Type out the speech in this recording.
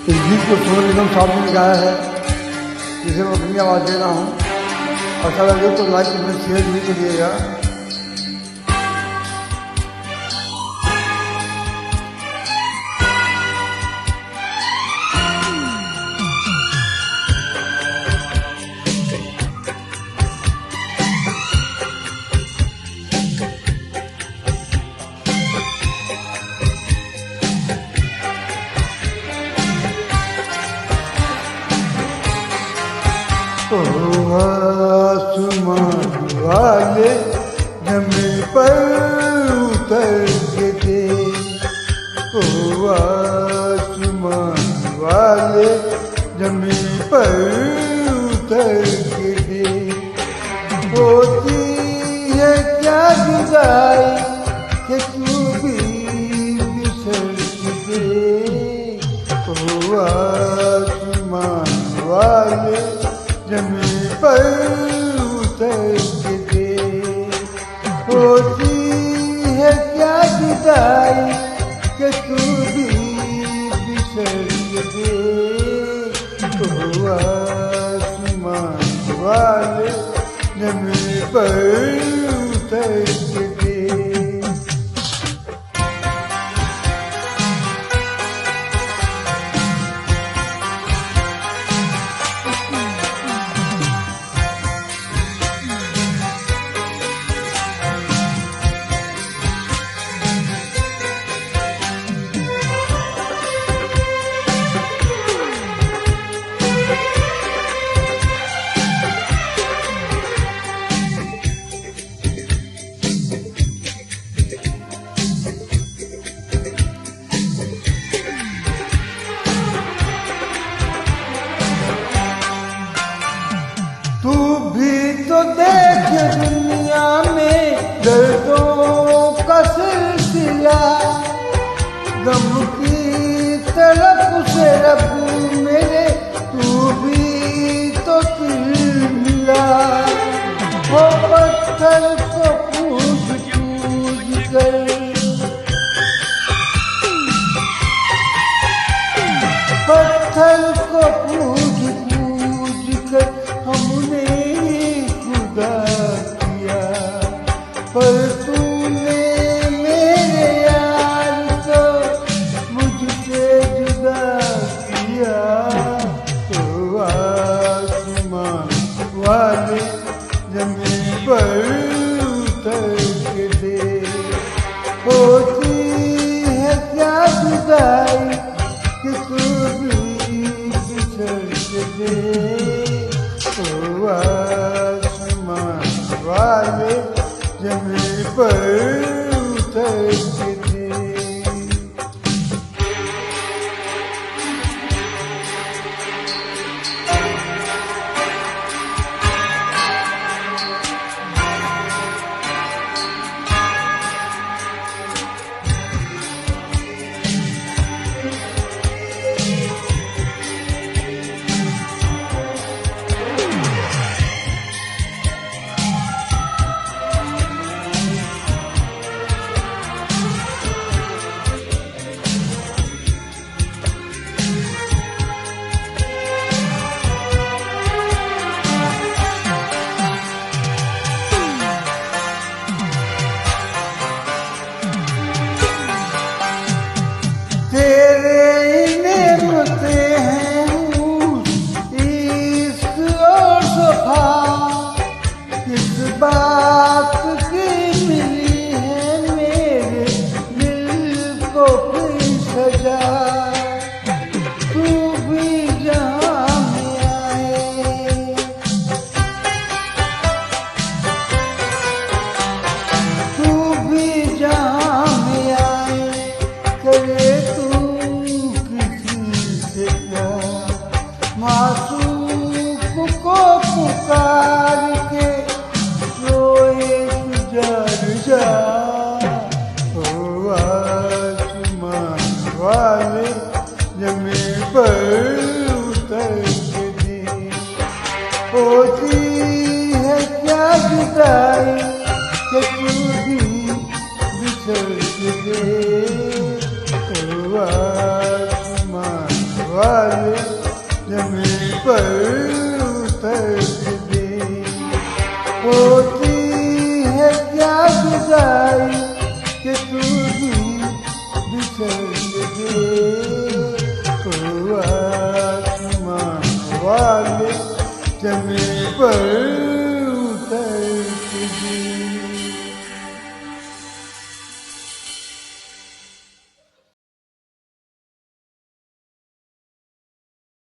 इस गीत को सोनू निगम साहब ने गाया है, जिसे मैं अपनी आवाज़ दे रहा हूँ। अच्छा लगे तो लाइक कमेंट शेयर भी करिएगा। आसमान वाले जमीन पर उतर के थे, आसमान वाले जमीन पर उतर के थे। होती है क्या जुदाई कि तू भी बिसर के आसमान वाले जमीन पर उतर के दे। होती है क्या जुदाई कि तू भी बिसर के दे। आसमान वाले जमीन पर उतर के दे। तू भी तो देख दुनिया में दर्दों का सिलसिला, गम की तड़प से रब मेरे तू भी तो दिल मिला। हो पत्थर को पूज पूज कर, पत्थर को पूज पूज कर हमने खुदा किया, पर तूने मेरे यार को मुझसे जुदा किया। तो आसमान वाले जमीन पर उतर के दे। होती है क्या जुदाई कि तू भी बिसर के दे। आसमान वाले जमीन पर उतर के दे। तेरे नेमते हैं इश्क और सफा, किस बात की मिली है मेरे दिल को कोई सजा। तू भी जहाँ में आए, तू भी जहाँ में आए, करे मासूम को पुकार के रोए गुजर जा। आसमान वाले जमीन पर उतर के दे। होती है क्या जुदाई कि तू भी बिसर के दे। आसमान वाले जमीन पर उतर दे। होती है क्या जुदाई कि तू भी बिछड़ दे। आसमान वाले जमीन पर